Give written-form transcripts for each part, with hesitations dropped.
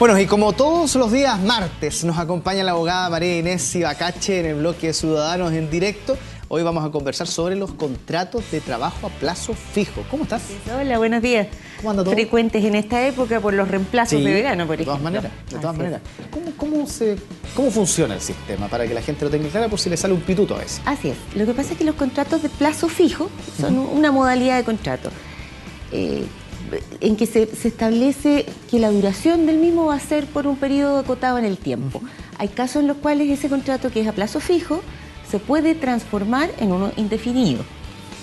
Bueno, y como todos los días martes nos acompaña la abogada María Inés Ibacache en el bloque de Ciudadanos en Directo. Hoy vamos a conversar sobre los contratos de trabajo a plazo fijo. ¿Cómo estás? Hola, buenos días. ¿Cómo anda todo? Frecuentes en esta época por los reemplazos de verano, por ejemplo. De todas maneras. ¿Cómo funciona el sistema para que la gente lo tenga clara por si le sale un pituto a veces? Así es. Lo que pasa es que los contratos de plazo fijo son una modalidad de contrato en que se establece que la duración del mismo va a ser por un periodo acotado en el tiempo. Hay casos en los cuales ese contrato que es a plazo fijo se puede transformar en uno indefinido.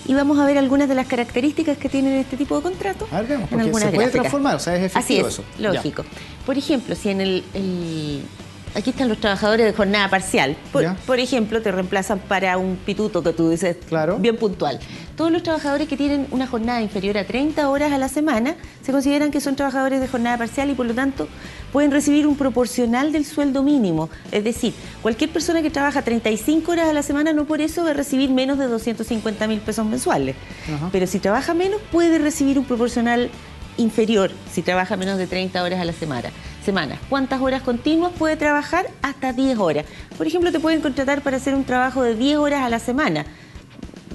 Y vamos a ver algunas de las características que tienen este tipo de contratos. A ver, veamos, porque se puede transformar, o sea, es efectivo. Así es, eso. Lógico. Ya. Por ejemplo, si en aquí están los trabajadores de jornada parcial. Por ejemplo, te reemplazan para un pituto que tú dices, claro, bien puntual. Todos los trabajadores que tienen una jornada inferior a 30 horas a la semana se consideran que son trabajadores de jornada parcial y por lo tanto pueden recibir un proporcional del sueldo mínimo. Es decir, cualquier persona que trabaja 35 horas a la semana no por eso va a recibir menos de 250.000 pesos mensuales. Pero si trabaja menos puede recibir un proporcional inferior si trabaja menos de 30 horas a la semana. ¿Cuántas horas continuas puede trabajar? Hasta 10 horas. Por ejemplo, te pueden contratar para hacer un trabajo de 10 horas a la semana.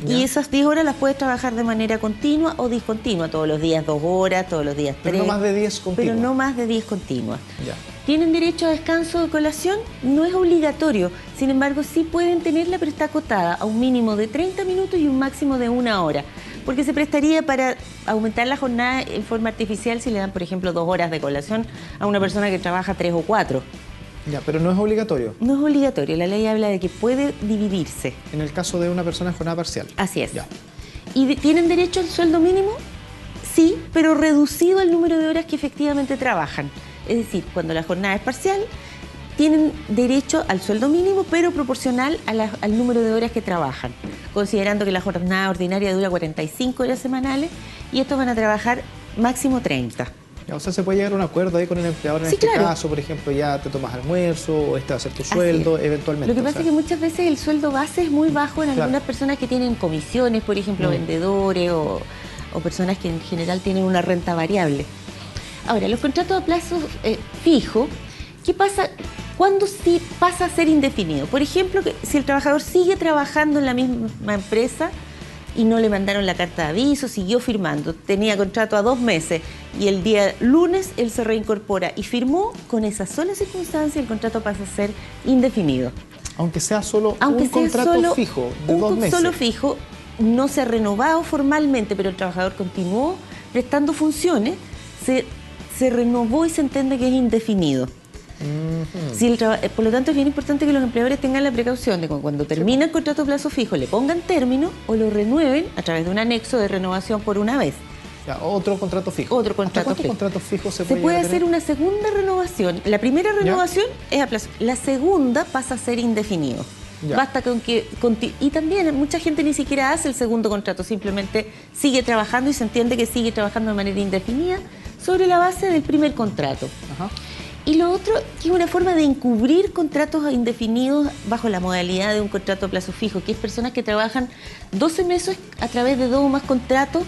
¿Ya? Y esas 10 horas las puedes trabajar de manera continua o discontinua. Todos los días 2 horas, todos los días 3. Pero no más de 10 continuas. Pero no más de 10 continuas. Ya. ¿Tienen derecho a descanso de colación? No es obligatorio. Sin embargo, sí pueden tenerla, pero está acotada a un mínimo de 30 minutos y un máximo de 1 hora. Porque se prestaría para aumentar la jornada en forma artificial si le dan, por ejemplo, 2 horas de colación a una persona que trabaja 3 o 4. Ya, pero no es obligatorio. No es obligatorio. La ley habla de que puede dividirse. En el caso de una persona en jornada parcial. Así es. Ya. ¿Y tienen derecho al sueldo mínimo? Sí, pero reducido al número de horas que efectivamente trabajan. Es decir, cuando la jornada es parcial, tienen derecho al sueldo mínimo, pero proporcional al número de horas que trabajan, considerando que la jornada ordinaria dura 45 horas semanales y estos van a trabajar máximo 30. Ya, o sea, se puede llegar a un acuerdo ahí con el empleador en caso, por ejemplo, ya te tomas almuerzo o este va a ser tu sueldo, eventualmente. Lo que pasa es que muchas veces el sueldo base es muy bajo en algunas personas que tienen comisiones, por ejemplo, vendedores o personas que en general tienen una renta variable. Ahora, los contratos a plazo fijo, ¿qué pasa cuando sí pasa a ser indefinido? Por ejemplo, si el trabajador sigue trabajando en la misma empresa y no le mandaron la carta de aviso, siguió firmando, tenía contrato a 2 meses y el día lunes él se reincorpora y firmó, con esa sola circunstancia el contrato pasa a ser indefinido. Aunque sea solo un contrato fijo de 2 meses. Solo fijo, no se ha renovado formalmente, pero el trabajador continuó prestando funciones, se renovó y se entiende que es indefinido. Por lo tanto, es bien importante que los empleadores tengan la precaución de que cuando termina el contrato a plazo fijo le pongan término o lo renueven a través de un anexo de renovación por una vez. Ya, otro contrato fijo. Otro contrato ¿Hasta cuántos contratos fijos se puede hacer una segunda renovación. La primera renovación es a plazo. La segunda pasa a ser indefinido. Ya. Basta con que... Y también mucha gente ni siquiera hace el segundo contrato, simplemente sigue trabajando y se entiende que sigue trabajando de manera indefinida sobre la base del primer contrato. Y lo otro, que es una forma de encubrir contratos indefinidos bajo la modalidad de un contrato a plazo fijo, que es personas que trabajan 12 meses a través de 2 o más contratos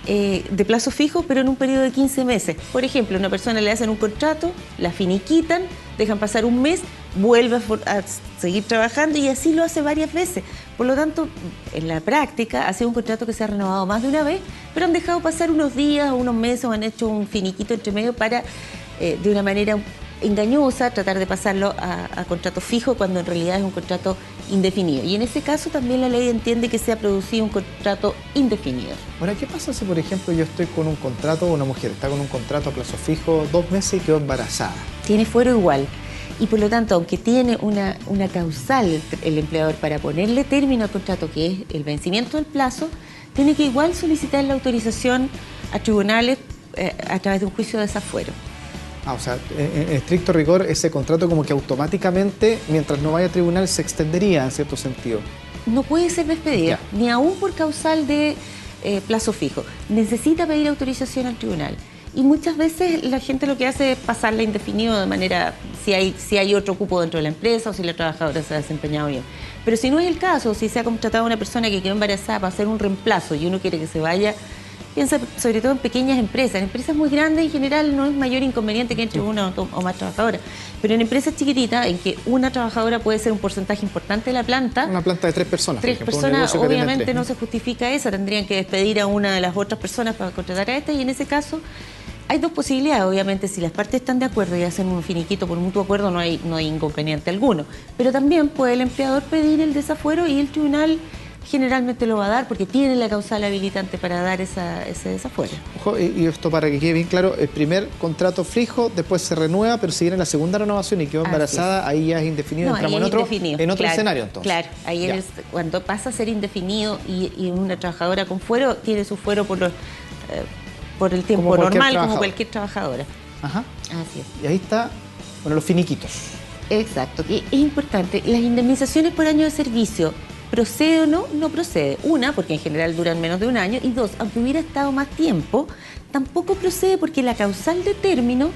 de plazo fijo, pero en un periodo de 15 meses. Por ejemplo, a una persona le hacen un contrato, la finiquitan, dejan pasar un mes, vuelve a seguir trabajando y así lo hace varias veces. Por lo tanto, en la práctica ha sido un contrato que se ha renovado más de una vez, pero han dejado pasar unos días o unos meses o han hecho un finiquito entre medio para, de una manera engañosa, tratar de pasarlo a contrato fijo cuando en realidad es un contrato indefinido. Y en ese caso también la ley entiende que se ha producido un contrato indefinido. Ahora, ¿qué pasa si, por ejemplo, yo estoy con un contrato, una mujer está con un contrato a plazo fijo 2 meses y quedó embarazada? Tiene fuero igual. Y por lo tanto, aunque tiene una causal el empleador para ponerle término al contrato, que es el vencimiento del plazo, tiene que igual solicitar la autorización a tribunales a través de un juicio de desafuero. O sea, en estricto rigor, ese contrato como que automáticamente, mientras no vaya a tribunal, se extendería en cierto sentido. No puede ser despedida, ni aún por causal de plazo fijo. Necesita pedir autorización al tribunal. Y muchas veces la gente lo que hace es pasarla indefinido de manera, si hay otro cupo dentro de la empresa o si la trabajadora se ha desempeñado bien. Pero si no es el caso, si se ha contratado a una persona que quedó embarazada para hacer un reemplazo y uno quiere que se vaya piensa sobre todo en pequeñas empresas. En empresas muy grandes en general no es mayor inconveniente que entre una o más trabajadoras, pero en empresas chiquititas en que una trabajadora puede ser un porcentaje importante de la planta. Una planta de 3 personas. Tres personas, obviamente no se justifica esa, tendrían que despedir a una de las otras personas para contratar a esta, y en ese caso hay dos posibilidades. Obviamente, si las partes están de acuerdo y hacen un finiquito por mutuo acuerdo, no hay inconveniente alguno. Pero también puede el empleador pedir el desafuero y el tribunal generalmente lo va a dar porque tiene la causal habilitante para dar ese desafuero. Ojo, y esto para que quede bien claro, el primer contrato fijo, después se renueva, pero si viene la segunda renovación y quedó embarazada, ahí ya es indefinido, no, entramos en otro escenario entonces. Claro, ahí cuando pasa a ser indefinido y una trabajadora con fuero, tiene su fuero por el tiempo normal, como cualquier trabajadora. Ajá. Así es. Y ahí está, bueno, los finiquitos. Exacto. Y es importante, las indemnizaciones por año de servicio, ¿procede o no? No procede. Una, porque en general duran menos de un año. Y dos, aunque hubiera estado más tiempo, tampoco procede porque la causal de término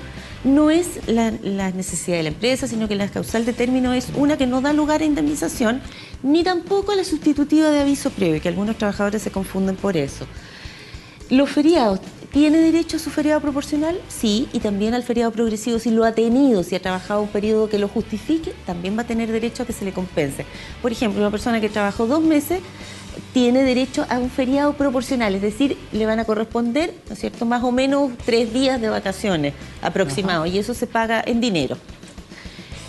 no es la necesidad de la empresa, sino que la causal de término es una que no da lugar a indemnización, ni tampoco a la sustitutiva de aviso previo, que algunos trabajadores se confunden por eso. Los feriados, ¿tiene derecho a su feriado proporcional? Sí, y también al feriado progresivo si lo ha tenido, si ha trabajado un periodo que lo justifique, también va a tener derecho a que se le compense. Por ejemplo, una persona que trabajó 2 meses tiene derecho a un feriado proporcional, es decir, le van a corresponder, ¿no es cierto?, más o menos 3 días de vacaciones aproximados, y eso se paga en dinero.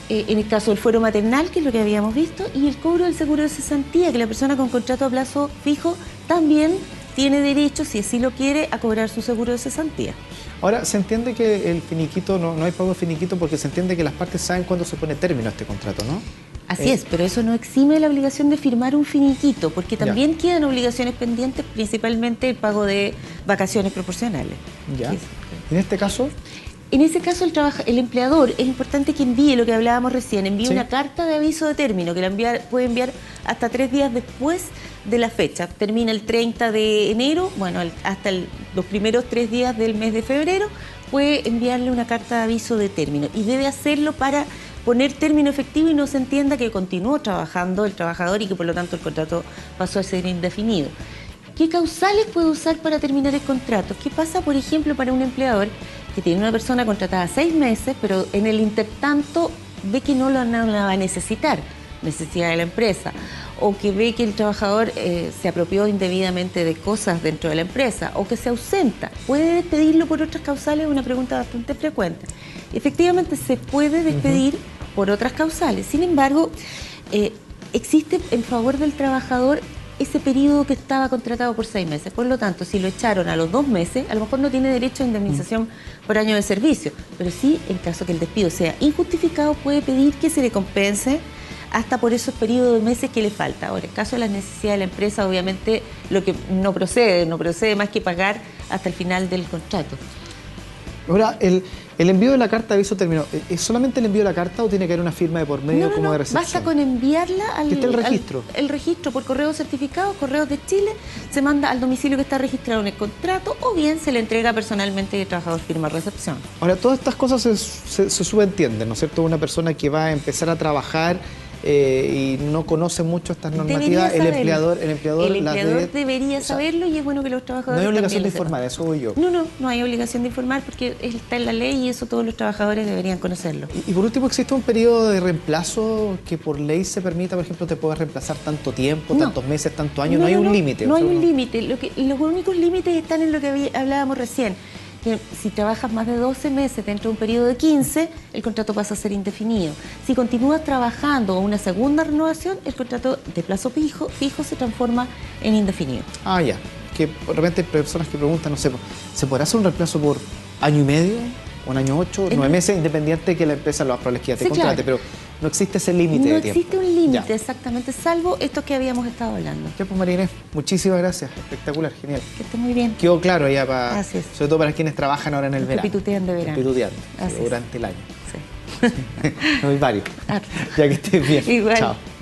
En el caso del fuero maternal, que es lo que habíamos visto, y el cobro del seguro de cesantía, que la persona con contrato a plazo fijo también tiene derecho, si así lo quiere, a cobrar su seguro de cesantía. Ahora, se entiende que el finiquito, no hay pago de finiquito porque se entiende que las partes saben cuándo se pone término a este contrato, ¿no? Así es, pero eso no exime la obligación de firmar un finiquito, porque también quedan obligaciones pendientes, principalmente el pago de vacaciones proporcionales. Ya. ¿En este caso? En ese caso, el empleador es importante que envíe lo que hablábamos recién, envíe una carta de aviso de término, que puede enviar hasta 3 días después de la fecha. Termina el 30 de enero, bueno, hasta los primeros 3 días del mes de febrero, puede enviarle una carta de aviso de término y debe hacerlo para poner término efectivo y no se entienda que continuó trabajando el trabajador y que por lo tanto el contrato pasó a ser indefinido. ¿Qué causales puede usar para terminar el contrato? ¿Qué pasa, por ejemplo, para un empleador que tiene una persona contratada 6 meses, pero en el intertanto ve que no la va a necesitar, necesidad de la empresa, o que ve que el trabajador se apropió indebidamente de cosas dentro de la empresa, o que se ausenta? ¿Puede despedirlo por otras causales? Es una pregunta bastante frecuente. Efectivamente, se puede despedir por otras causales. Sin embargo, existe en favor del trabajador ese periodo que estaba contratado por 6 meses. Por lo tanto, si lo echaron a los 2 meses, a lo mejor no tiene derecho a indemnización por año de servicio, pero sí, en caso que el despido sea injustificado, puede pedir que se le compense hasta por esos periodos de meses que le falta. Ahora, en caso de las necesidades de la empresa, obviamente lo que no procede más que pagar hasta el final del contrato. Ahora, el envío de la carta de aviso terminó. ¿Es solamente el envío de la carta o tiene que haber una firma de por medio como de recepción? Basta con enviarla al registro. El registro por correo certificado, Correos de Chile, se manda al domicilio que está registrado en el contrato o bien se le entrega personalmente y el trabajador firma recepción. Ahora, todas estas cosas se subentienden, ¿no es cierto? Una persona que va a empezar a trabajar y no conoce mucho estas normativas, el empleador debería saberlo y es bueno que los trabajadores. No hay obligación de informar, eso voy yo. No hay obligación de informar porque está en la ley y eso todos los trabajadores deberían conocerlo. Y por último, ¿existe un periodo de reemplazo que por ley se permita, por ejemplo, te puedes reemplazar tanto tiempo, tantos meses, tantos años? No hay un límite. No hay un límite. Los únicos límites están en lo que hablábamos recién. Que si trabajas más de 12 meses dentro de un periodo de 15, el contrato pasa a ser indefinido. Si continúas trabajando una segunda renovación, el contrato de plazo fijo se transforma en indefinido. Ah, ya. Que de repente hay personas que preguntan, no sé, ¿se podrá hacer un reemplazo por año y medio? ¿Un año 8, 9 meses? Independiente de que la empresa lo probable es que ya te contrate, pero no existe ese límite de tiempo. No existe un límite, exactamente, salvo estos que habíamos estado hablando. Ya, pues María Inés, muchísimas gracias. Espectacular, genial. Que esté muy bien. Quedó claro ya, sobre todo para quienes trabajan ahora en el verano. Que pitutean de verano. Pituteando, durante el año. Sí. No hay varios. Ya que estés bien. Igual. Chao.